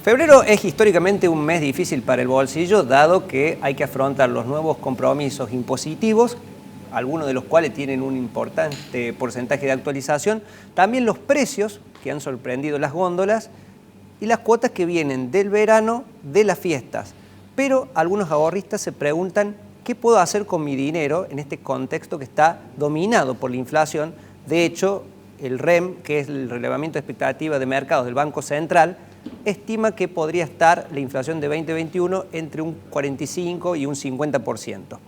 Febrero es históricamente un mes difícil para el bolsillo, dado que hay que afrontar los nuevos compromisos impositivos, algunos de los cuales tienen un importante porcentaje de actualización, también los precios que han sorprendido las góndolas y las cuotas que vienen del verano, de las fiestas. Pero algunos ahorristas se preguntan, ¿qué puedo hacer con mi dinero en este contexto que está dominado por la inflación? De hecho, el REM, que es el relevamiento de expectativa de mercados del Banco Central, estima que podría estar la inflación de 2021 entre un 45 y un 50%.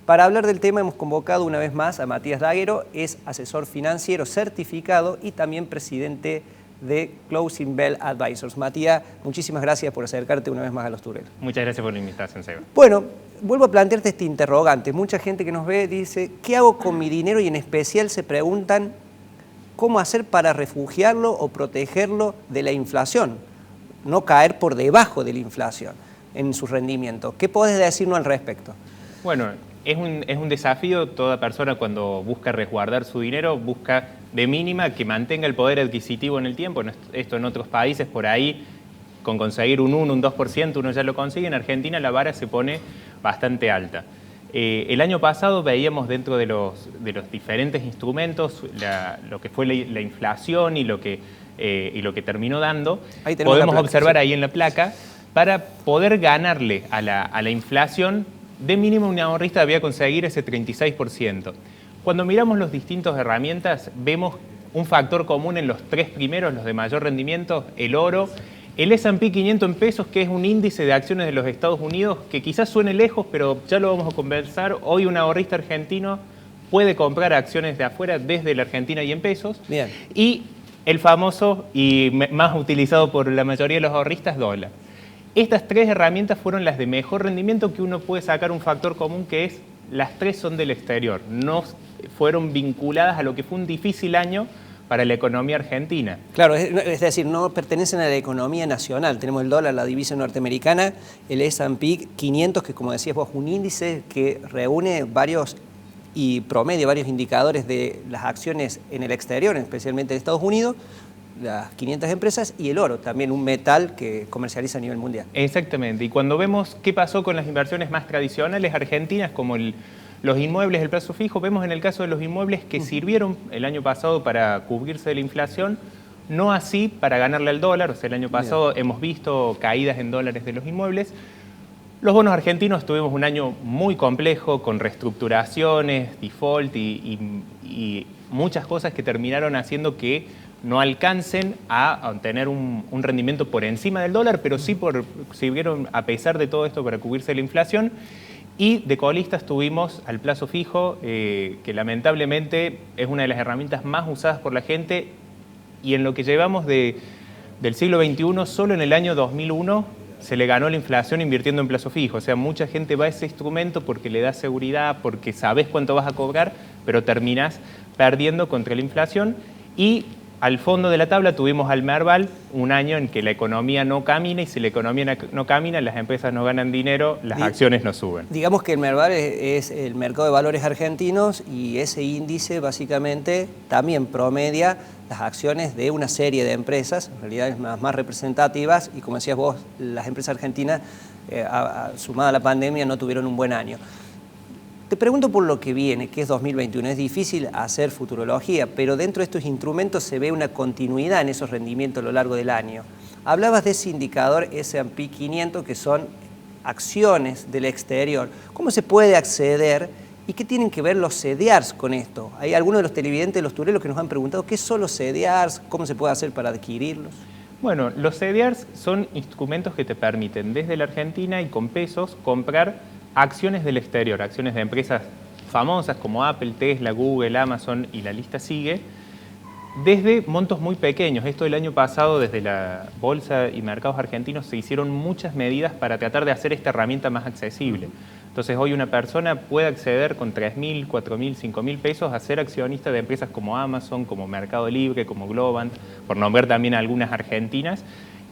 Para hablar del tema hemos convocado una vez más a Matías Daguero, es asesor financiero certificado y también presidente de Closing Bell Advisors. Matías, muchísimas gracias por acercarte una vez más a Los Tureros. Muchas gracias por la invitación, Seba. Bueno, vuelvo a plantearte este interrogante. Mucha gente que nos ve dice, ¿qué hago con mi dinero? Y en especial se preguntan, ¿cómo hacer para refugiarlo o protegerlo de la inflación? No caer por debajo de la inflación en su rendimiento. ¿Qué podés decirnos al respecto? Bueno, es un desafío. Toda persona cuando busca resguardar su dinero busca de mínima que mantenga el poder adquisitivo en el tiempo. Esto en otros países por ahí, con conseguir un 1, un 2%, uno ya lo consigue. En Argentina la vara se pone bastante alta. El año pasado veíamos dentro de los diferentes instrumentos lo que fue la inflación y lo que terminó dando. Podemos observar ahí en la placa, para poder ganarle a la inflación, de mínimo un ahorrista debía conseguir ese 36%. Cuando miramos las distintas herramientas, vemos un factor común en los tres primeros, los de mayor rendimiento: el oro, el S&P 500 en pesos, que es un índice de acciones de los Estados Unidos, que quizás suene lejos, pero ya lo vamos a conversar. Hoy un ahorrista argentino puede comprar acciones de afuera desde la Argentina y en pesos. Bien. Y el famoso y más utilizado por la mayoría de los ahorristas, dólar. Estas tres herramientas fueron las de mejor rendimiento, que uno puede sacar un factor común, que es las tres son del exterior. No fueron vinculadas a lo que fue un difícil año para la economía argentina. Claro, es decir, no pertenecen a la economía nacional. Tenemos el dólar, la divisa norteamericana, el S&P 500, que como decías vos, un índice que reúne varios y promedia varios indicadores de las acciones en el exterior, especialmente en Estados Unidos, las 500 empresas, y el oro, también un metal que comercializa a nivel mundial. Exactamente, y cuando vemos qué pasó con las inversiones más tradicionales argentinas, como los inmuebles, el plazo fijo, vemos en el caso de los inmuebles que sirvieron el año pasado para cubrirse de la inflación, no así para ganarle al dólar. O sea, el año pasado hemos visto caídas en dólares de los inmuebles. Los bonos argentinos tuvimos un año muy complejo, con reestructuraciones, default y muchas cosas que terminaron haciendo que no alcancen a tener un rendimiento por encima del dólar, pero sí sirvieron a pesar de todo esto para cubrirse de la inflación. Y de colistas tuvimos al plazo fijo, que lamentablemente es una de las herramientas más usadas por la gente, y en lo que llevamos del siglo XXI, solo en el año 2001 se le ganó la inflación invirtiendo en plazo fijo. O sea, mucha gente va a ese instrumento porque le da seguridad, porque sabes cuánto vas a cobrar, pero terminas perdiendo contra la inflación. Y al fondo de la tabla tuvimos al Merval, un año en que la economía no camina, y si la economía no camina, las empresas no ganan dinero, las acciones no suben. Digamos que el Merval es el mercado de valores argentinos, y ese índice básicamente también promedia las acciones de una serie de empresas, en realidad es más representativas, y como decías vos, las empresas argentinas, sumada a la pandemia, no tuvieron un buen año. Te pregunto por lo que viene, que es 2021. Es difícil hacer futurología, pero dentro de estos instrumentos se ve una continuidad en esos rendimientos a lo largo del año. Hablabas de ese indicador S&P 500, que son acciones del exterior. ¿Cómo se puede acceder y qué tienen que ver los CDRs con esto? Hay algunos de los televidentes de Los Tureros que nos han preguntado qué son los CDRs, cómo se puede hacer para adquirirlos. Bueno, los CDRs son instrumentos que te permiten desde la Argentina y con pesos comprar acciones del exterior, acciones de empresas famosas como Apple, Tesla, Google, Amazon, y la lista sigue, desde montos muy pequeños. Esto el año pasado, desde la Bolsa y Mercados Argentinos, se hicieron muchas medidas para tratar de hacer esta herramienta más accesible. Entonces hoy una persona puede acceder con 3.000, 4.000, 5.000 pesos a ser accionista de empresas como Amazon, como Mercado Libre, como Globant, por nombrar también algunas argentinas,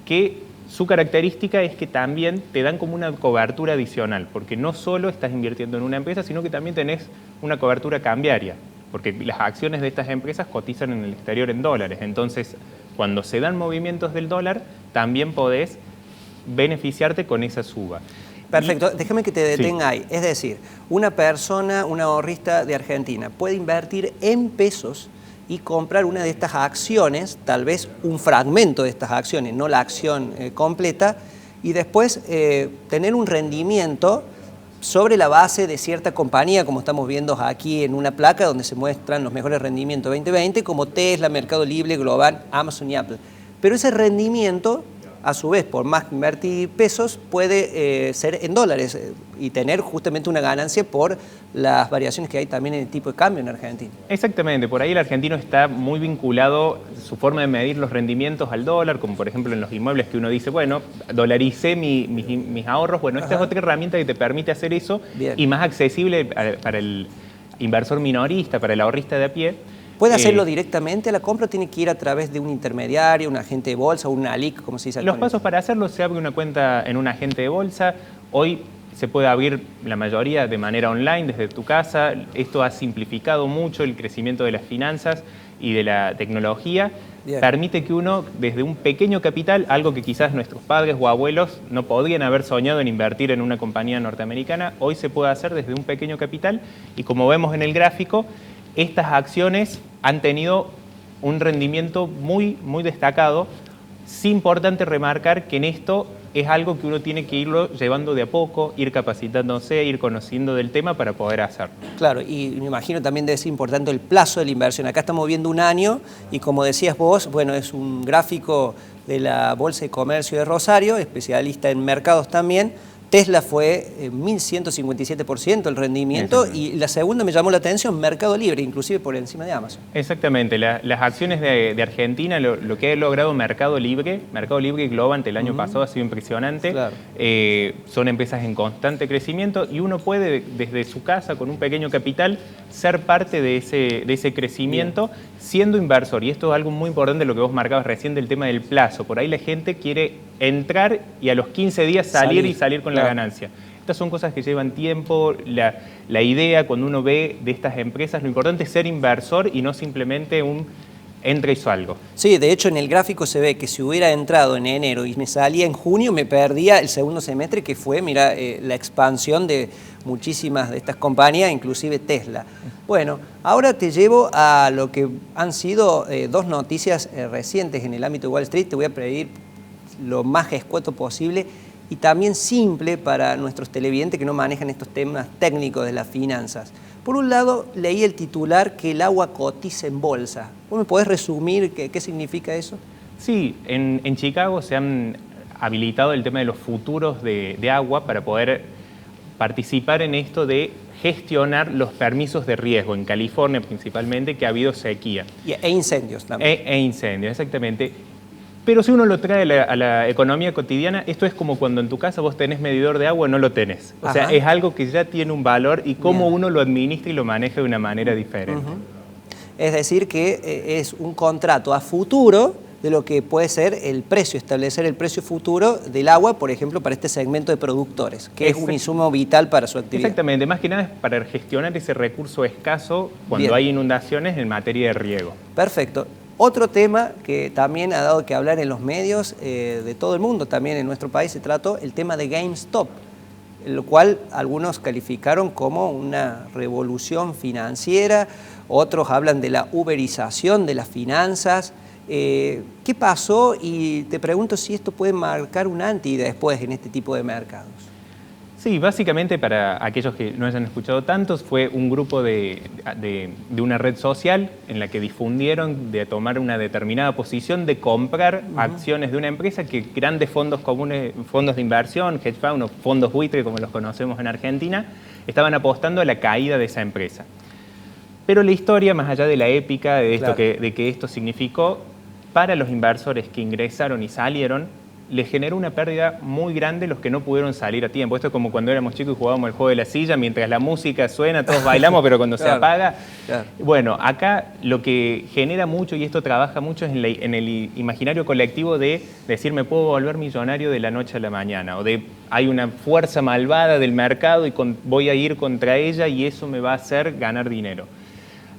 que su característica es que también te dan como una cobertura adicional, porque no solo estás invirtiendo en una empresa, sino que también tenés una cobertura cambiaria, porque las acciones de estas empresas cotizan en el exterior en dólares. Entonces, cuando se dan movimientos del dólar, también podés beneficiarte con esa suba. Perfecto, déjame que te detenga ahí. Es decir, una persona, un ahorrista de Argentina puede invertir en pesos y comprar una de estas acciones, tal vez un fragmento de estas acciones, no la acción completa, y después tener un rendimiento sobre la base de cierta compañía, como estamos viendo aquí en una placa donde se muestran los mejores rendimientos 2020, como Tesla, Mercado Libre, Global, Amazon y Apple. Pero ese rendimiento, a su vez, por más que invertir pesos, puede ser en dólares y tener justamente una ganancia por las variaciones que hay también en el tipo de cambio en Argentina. Exactamente, por ahí el argentino está muy vinculado, su forma de medir los rendimientos al dólar, como por ejemplo en los inmuebles que uno dice, bueno, dolaricé mis ahorros, bueno, esta es otra herramienta que te permite hacer eso. Bien. Y más accesible para el inversor minorista, para el ahorrista de a pie. ¿Puede hacerlo directamente a la compra o tiene que ir a través de un intermediario, un agente de bolsa o un ALIC, como se dice? Los pasos para hacerlo: se abre una cuenta en un agente de bolsa. Hoy se puede abrir la mayoría de manera online desde tu casa. Esto ha simplificado mucho el crecimiento de las finanzas y de la tecnología. Bien. Permite que uno, desde un pequeño capital, algo que quizás nuestros padres o abuelos no podrían haber soñado en invertir en una compañía norteamericana, hoy se puede hacer desde un pequeño capital. Y como vemos en el gráfico, estas acciones han tenido un rendimiento muy destacado. Sí, importante remarcar que en esto es algo que uno tiene que irlo llevando de a poco, ir capacitándose, ir conociendo del tema para poder hacerlo. Claro, y me imagino también debe ser importante el plazo de la inversión. Acá estamos viendo un año y, como decías vos, bueno, es un gráfico de la Bolsa de Comercio de Rosario, especialista en mercados también. Tesla fue 1.157% el rendimiento, y la segunda me llamó la atención, Mercado Libre, inclusive por encima de Amazon. Exactamente, las acciones de Argentina, lo que ha logrado Mercado Libre y Globant el año pasado ha sido impresionante. Claro. Son empresas en constante crecimiento y uno puede desde su casa con un pequeño capital ser parte de ese crecimiento. Bien. Siendo inversor, y esto es algo muy importante, lo que vos marcabas recién del tema del plazo. Por ahí la gente quiere entrar y a los 15 días salir con la ganancia. Estas son cosas que llevan tiempo. La idea, cuando uno ve de estas empresas, lo importante es ser inversor y no simplemente un entra y salgo. Sí, de hecho en el gráfico se ve que si hubiera entrado en enero y me salía en junio, me perdía el segundo semestre, que fue, mira, la expansión de muchísimas de estas compañías, inclusive Tesla. Bueno, ahora te llevo a lo que han sido dos noticias recientes en el ámbito de Wall Street. Te voy a pedir lo más escueto posible y también simple para nuestros televidentes que no manejan estos temas técnicos de las finanzas. Por un lado, leí el titular que el agua cotiza en bolsa. ¿Vos me podés resumir qué significa eso? Sí, en Chicago se han habilitado el tema de los futuros de agua para poder participar en esto de gestionar los permisos de riesgo, en California principalmente, que ha habido sequía. E incendios también. E incendios, exactamente. Pero si uno lo trae a la economía cotidiana, esto es como cuando en tu casa vos tenés medidor de agua, no lo tenés. O sea, es algo que ya tiene un valor y cómo uno lo administra y lo maneja de una manera diferente. Es decir, que es un contrato a futuro de lo que puede ser el precio, establecer el precio futuro del agua, por ejemplo, para este segmento de productores, que es un insumo vital para su actividad. Exactamente, más que nada es para gestionar ese recurso escaso cuando hay inundaciones en materia de riego. Perfecto. Otro tema que también ha dado que hablar en los medios de todo el mundo, también en nuestro país se trató, el tema de GameStop, lo cual algunos calificaron como una revolución financiera, otros hablan de la uberización de las finanzas. ¿Qué pasó? Y te pregunto si esto puede marcar un antes y después en este tipo de mercados. Sí, básicamente, para aquellos que no hayan escuchado tantos, fue un grupo de una red social en la que difundieron de tomar una determinada posición, de comprar acciones de una empresa que grandes fondos comunes, fondos de inversión, hedge fund o fondos buitre, como los conocemos en Argentina, estaban apostando a la caída de esa empresa. Pero la historia, más allá de la épica, de esto de que esto significó, para los inversores que ingresaron y salieron, les generó una pérdida muy grande los que no pudieron salir a tiempo. Esto es como cuando éramos chicos y jugábamos el juego de la silla, mientras la música suena, todos bailamos, pero cuando se apaga... Bueno, acá lo que genera mucho, y esto trabaja mucho, es en el imaginario colectivo de decir, me puedo volver millonario de la noche a la mañana, o de hay una fuerza malvada del mercado y voy a ir contra ella y eso me va a hacer ganar dinero.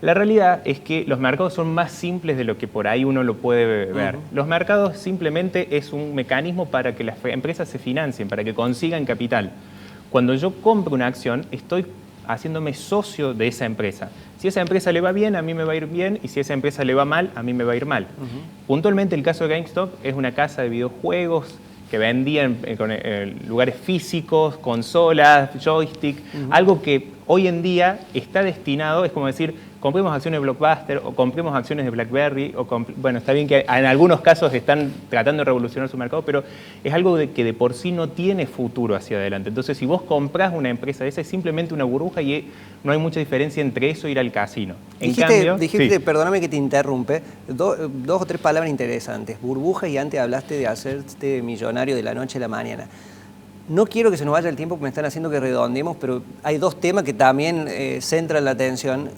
La realidad es que los mercados son más simples de lo que por ahí uno lo puede ver. Los mercados simplemente es un mecanismo para que las empresas se financien, para que consigan capital. Cuando yo compro una acción, estoy haciéndome socio de esa empresa. Si a esa empresa le va bien, a mí me va a ir bien, y si a esa empresa le va mal, a mí me va a ir mal. Puntualmente el caso de GameStop es una casa de videojuegos que vendían con lugares físicos, consolas, joystick, algo que hoy en día está destinado, es como decir, compremos acciones de Blockbuster o compremos acciones de BlackBerry, bueno, está bien que en algunos casos están tratando de revolucionar su mercado, pero es algo que de por sí no tiene futuro hacia adelante. Entonces, si vos comprás una empresa esa, es simplemente una burbuja y no hay mucha diferencia entre eso e ir al casino. Dijiste, sí. Perdóname que te interrumpe, dos o tres palabras interesantes. Burbuja, y antes hablaste de hacerte millonario de la noche a la mañana. No quiero que se nos vaya el tiempo porque me están haciendo que redondeemos, pero hay dos temas que también centran la atención.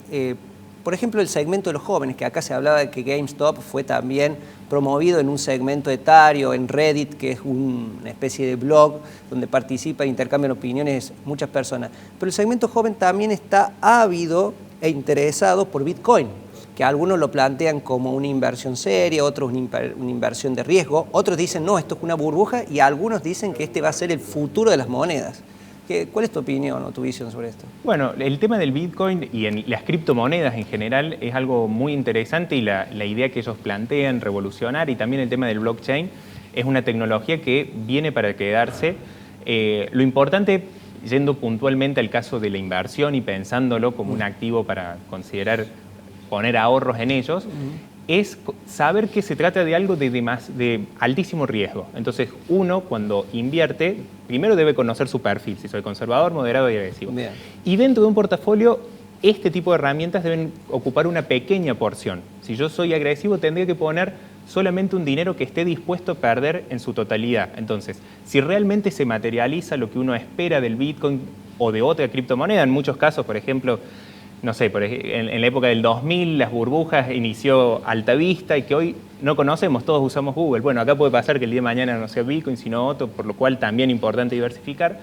Por ejemplo, el segmento de los jóvenes, que acá se hablaba de que GameStop fue también promovido en un segmento etario, en Reddit, que es una especie de blog donde participan e intercambian opiniones muchas personas. Pero el segmento joven también está ávido e interesado por Bitcoin, que algunos lo plantean como una inversión seria, otros una inversión de riesgo, otros dicen no, esto es una burbuja, y algunos dicen que este va a ser el futuro de las monedas. ¿Cuál es tu opinión o tu visión sobre esto? Bueno, el tema del Bitcoin y en las criptomonedas en general es algo muy interesante, y la idea que ellos plantean revolucionar, y también el tema del blockchain, es una tecnología que viene para quedarse. Lo importante, yendo puntualmente al caso de la inversión y pensándolo como un activo para considerar poner ahorros en ellos, es saber que se trata de algo de altísimo riesgo. Entonces, uno, cuando invierte, primero debe conocer su perfil, si soy conservador, moderado y agresivo. Bien. Y dentro de un portafolio, este tipo de herramientas deben ocupar una pequeña porción. Si yo soy agresivo, tendría que poner solamente un dinero que esté dispuesto a perder en su totalidad. Entonces, si realmente se materializa lo que uno espera del Bitcoin o de otra criptomoneda, en muchos casos, por ejemplo, no sé, en la época del 2000, las burbujas inició Altavista y que hoy no conocemos, todos usamos Google. Bueno, acá puede pasar que el día de mañana no sea Bitcoin, sino otro, por lo cual también es importante diversificar.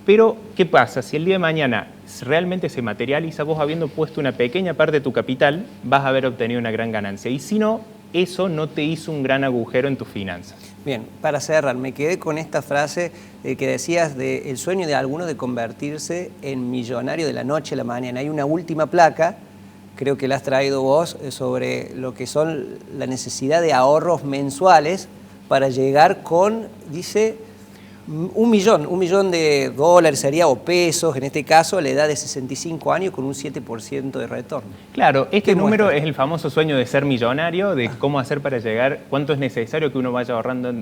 Pero, ¿qué pasa? Si el día de mañana realmente se materializa, vos habiendo puesto una pequeña parte de tu capital, vas a haber obtenido una gran ganancia. Y si no, eso no te hizo un gran agujero en tus finanzas. Bien, para cerrar, me quedé con esta frase que decías del sueño de algunos de convertirse en millonario de la noche a la mañana. Hay una última placa, creo que la has traído vos, sobre lo que son la necesidad de ahorros mensuales para llegar con, dice, un millón de dólares sería, o pesos, en este caso, a la edad de 65 años con un 7% de retorno. Claro, este número es el famoso sueño de ser millonario, de cómo hacer para llegar, cuánto es necesario que uno vaya ahorrando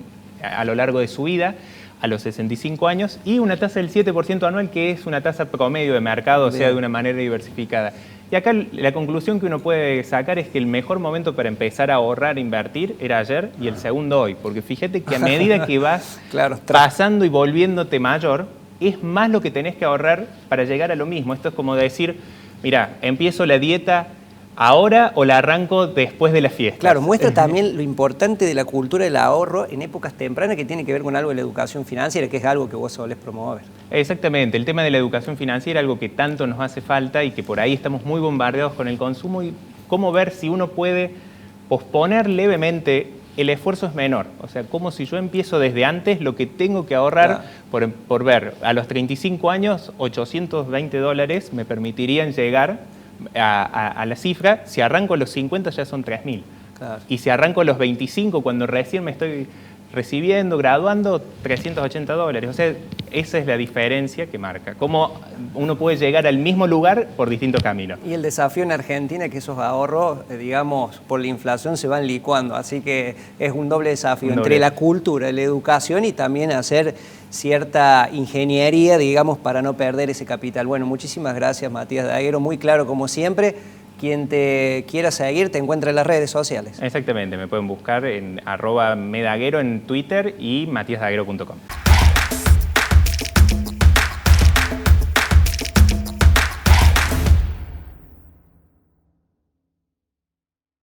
a lo largo de su vida, a los 65 años, y una tasa del 7% anual, que es una tasa promedio de mercado, o sea, de una manera diversificada. Y acá la conclusión que uno puede sacar es que el mejor momento para empezar a ahorrar e invertir era ayer, y el segundo hoy. Porque fíjate que a medida que vas pasando y volviéndote mayor, es más lo que tenés que ahorrar para llegar a lo mismo. Esto es como decir, mira, empiezo la dieta ahora o la arranco después de la fiesta. Claro, muestra también lo importante de la cultura del ahorro en épocas tempranas, que tiene que ver con algo de la educación financiera, que es algo que vos solés promover. Exactamente, el tema de la educación financiera, algo que tanto nos hace falta y que por ahí estamos muy bombardeados con el consumo, y cómo ver si uno puede posponer levemente. El esfuerzo es menor, o sea, como si yo empiezo desde antes lo que tengo que ahorrar por ver, a los 35 años, $820 me permitirían llegar a la cifra. Si arranco a los 50 ya son 3.000. Claro. Y si arranco a los 25, cuando recién me estoy recibiendo, graduando, $380. O sea, esa es la diferencia que marca. Cómo uno puede llegar al mismo lugar por distintos caminos. Y el desafío en Argentina es que esos ahorros, digamos, por la inflación se van licuando. Así que es un doble desafío entre la cultura, la educación y también hacer cierta ingeniería, digamos, para no perder ese capital. Bueno, muchísimas gracias, Matías Daguero. Muy claro, como siempre. Quien te quiera seguir te encuentra en las redes sociales. Exactamente, me pueden buscar en @medaguero en Twitter y matiasdaguero.com.